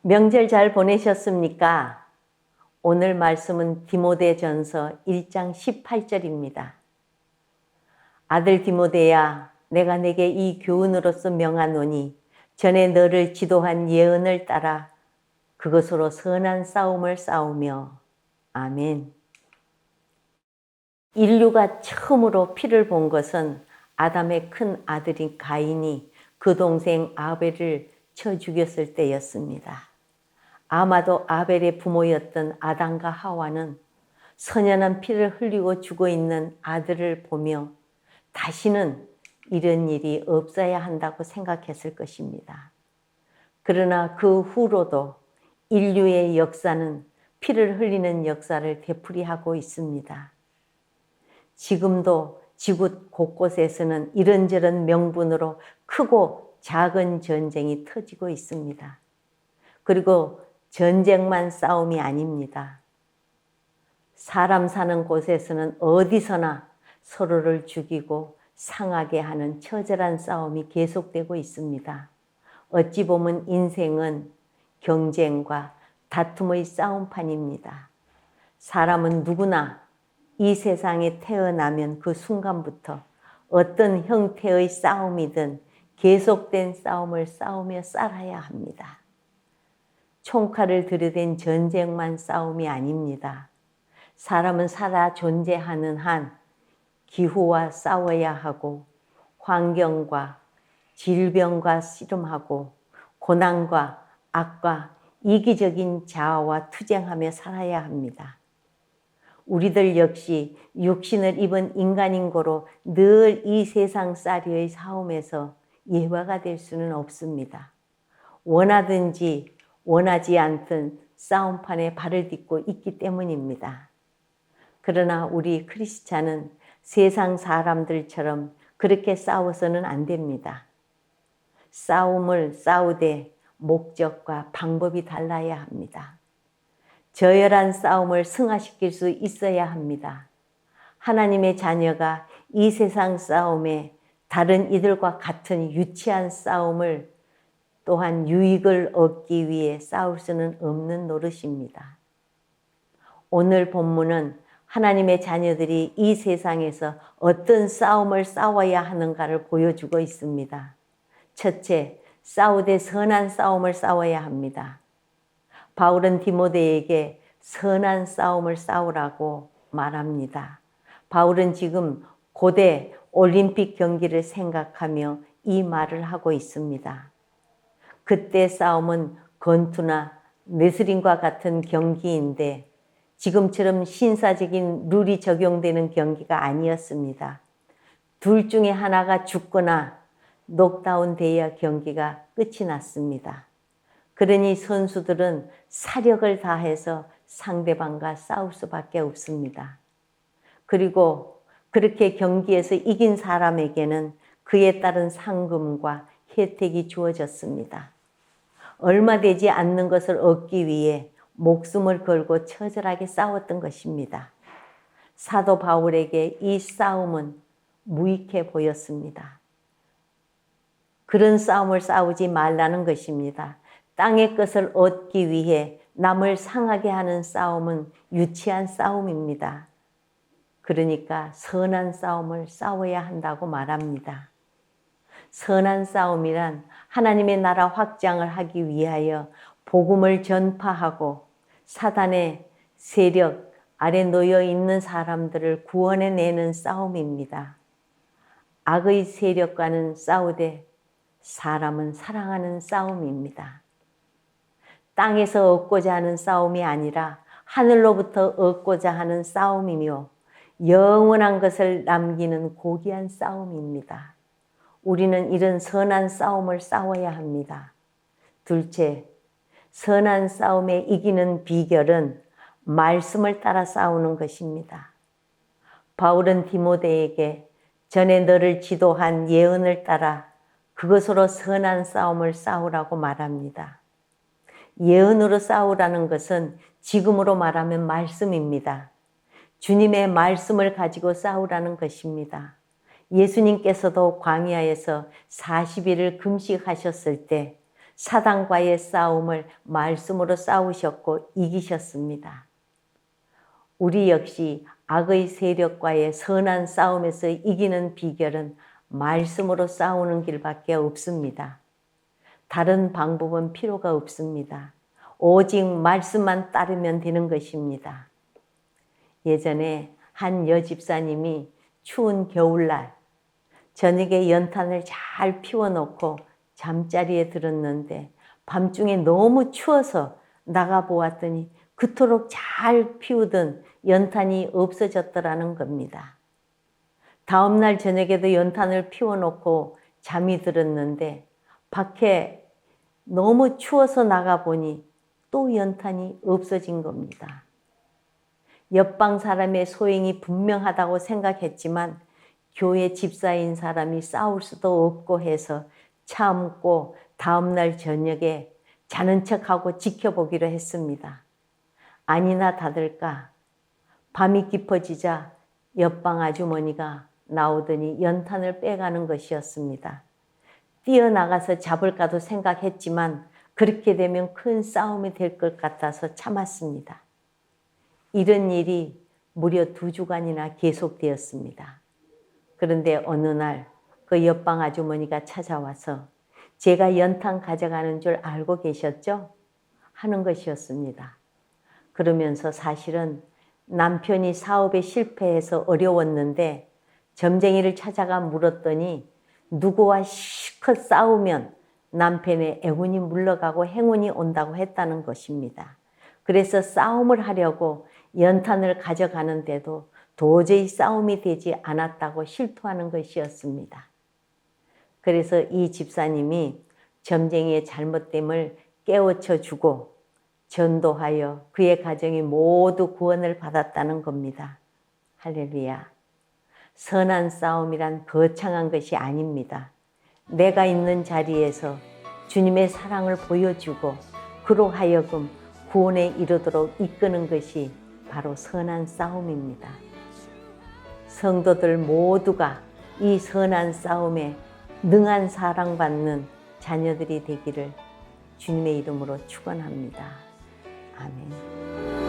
명절 잘 보내셨습니까? 오늘 말씀은 디모데전서 1장 18절입니다. 아들 디모데야, 내가 네게 이 교훈으로서 명하노니 전에 너를 지도한 예언을 따라 그것으로 선한 싸움을 싸우며. 아멘. 인류가 처음으로 피를 본 것은 아담의 큰 아들인 가인이 그 동생 아벨을 쳐 죽였을 때였습니다. 아마도 아벨의 부모였던 아담과 하와는 선연한 피를 흘리고 죽어 있는 아들을 보며 다시는 이런 일이 없어야 한다고 생각했을 것입니다. 그러나 그 후로도 인류의 역사는 피를 흘리는 역사를 되풀이하고 있습니다. 지금도 지구 곳곳에서는 이런저런 명분으로 크고 작은 전쟁이 터지고 있습니다. 그리고 전쟁만 싸움이 아닙니다. 사람 사는 곳에서는 어디서나 서로를 죽이고 상하게 하는 처절한 싸움이 계속되고 있습니다. 어찌 보면 인생은 경쟁과 다툼의 싸움판입니다. 사람은 누구나 이 세상에 태어나면 그 순간부터 어떤 형태의 싸움이든 계속된 싸움을 싸우며 살아야 합니다. 총칼을 들이댄 전쟁만 싸움이 아닙니다. 사람은 살아 존재하는 한 기후와 싸워야 하고 환경과 질병과 씨름하고 고난과 악과 이기적인 자아와 투쟁하며 살아야 합니다. 우리들 역시 육신을 입은 인간인 고로 늘 이 세상살이의 싸움에서 예화가 될 수는 없습니다. 원하든지 원하지 않든 싸움판에 발을 딛고 있기 때문입니다. 그러나 우리 크리스찬은 세상 사람들처럼 그렇게 싸워서는 안 됩니다. 싸움을 싸우되 목적과 방법이 달라야 합니다. 저열한 싸움을 승화시킬 수 있어야 합니다. 하나님의 자녀가 이 세상 싸움에 다른 이들과 같은 유치한 싸움을 또한 유익을 얻기 위해 싸울 수는 없는 노릇입니다. 오늘 본문은 하나님의 자녀들이 이 세상에서 어떤 싸움을 싸워야 하는가를 보여주고 있습니다. 첫째, 싸우되 선한 싸움을 싸워야 합니다. 바울은 디모데에게 선한 싸움을 싸우라고 말합니다. 바울은 지금 고대 올림픽 경기를 생각하며 이 말을 하고 있습니다. 그때 싸움은 권투나 레슬링과 같은 경기인데 지금처럼 신사적인 룰이 적용되는 경기가 아니었습니다. 둘 중에 하나가 죽거나 녹다운 돼야 경기가 끝이 났습니다. 그러니 선수들은 사력을 다해서 상대방과 싸울 수밖에 없습니다. 그리고 그렇게 경기에서 이긴 사람에게는 그에 따른 상금과 혜택이 주어졌습니다. 얼마 되지 않는 것을 얻기 위해 목숨을 걸고 처절하게 싸웠던 것입니다. 사도 바울에게 이 싸움은 무익해 보였습니다. 그런 싸움을 싸우지 말라는 것입니다. 땅의 것을 얻기 위해 남을 상하게 하는 싸움은 유치한 싸움입니다. 그러니까 선한 싸움을 싸워야 한다고 말합니다. 선한 싸움이란 하나님의 나라 확장을 하기 위하여 복음을 전파하고 사단의 세력 아래 놓여 있는 사람들을 구원해내는 싸움입니다. 악의 세력과는 싸우되 사람은 사랑하는 싸움입니다. 땅에서 얻고자 하는 싸움이 아니라 하늘로부터 얻고자 하는 싸움이며 영원한 것을 남기는 고귀한 싸움입니다. 우리는 이런 선한 싸움을 싸워야 합니다. 둘째, 선한 싸움에 이기는 비결은 말씀을 따라 싸우는 것입니다. 바울은 디모데에게 전에 너를 지도한 예언을 따라 그것으로 선한 싸움을 싸우라고 말합니다. 예언으로 싸우라는 것은 지금으로 말하면 말씀입니다. 주님의 말씀을 가지고 싸우라는 것입니다. 예수님께서도 광야에서 40일을 금식하셨을 때 사단과의 싸움을 말씀으로 싸우셨고 이기셨습니다. 우리 역시 악의 세력과의 선한 싸움에서 이기는 비결은 말씀으로 싸우는 길밖에 없습니다. 다른 방법은 필요가 없습니다. 오직 말씀만 따르면 되는 것입니다. 예전에 한 여집사님이 추운 겨울날 저녁에 연탄을 잘 피워놓고 잠자리에 들었는데 밤중에 너무 추워서 나가보았더니 그토록 잘 피우던 연탄이 없어졌더라는 겁니다. 다음날 저녁에도 연탄을 피워놓고 잠이 들었는데 밖에 너무 추워서 나가보니 또 연탄이 없어진 겁니다. 옆방 사람의 소행이 분명하다고 생각했지만 교회 집사인 사람이 싸울 수도 없고 해서 참고 다음날 저녁에 자는 척하고 지켜보기로 했습니다. 아니나 다를까 밤이 깊어지자 옆방 아주머니가 나오더니 연탄을 빼가는 것이었습니다. 뛰어나가서 잡을까도 생각했지만 그렇게 되면 큰 싸움이 될 것 같아서 참았습니다. 이런 일이 무려 2주간이나 계속되었습니다. 그런데 어느 날 그 옆방 아주머니가 찾아와서 제가 연탄 가져가는 줄 알고 계셨죠? 하는 것이었습니다. 그러면서 사실은 남편이 사업에 실패해서 어려웠는데 점쟁이를 찾아가 물었더니 누구와 실컷 싸우면 남편의 애군이 물러가고 행운이 온다고 했다는 것입니다. 그래서 싸움을 하려고 연탄을 가져가는데도 도저히 싸움이 되지 않았다고 실토하는 것이었습니다. 그래서 이 집사님이 점쟁이의 잘못됨을 깨우쳐 주고 전도하여 그의 가정이 모두 구원을 받았다는 겁니다. 할렐루야. 선한 싸움이란 거창한 것이 아닙니다. 내가 있는 자리에서 주님의 사랑을 보여주고 그로 하여금 구원에 이르도록 이끄는 것이 바로 선한 싸움입니다. 성도들 모두가 이 선한 싸움에 능한 사랑받는 자녀들이 되기를 주님의 이름으로 축원합니다. 아멘.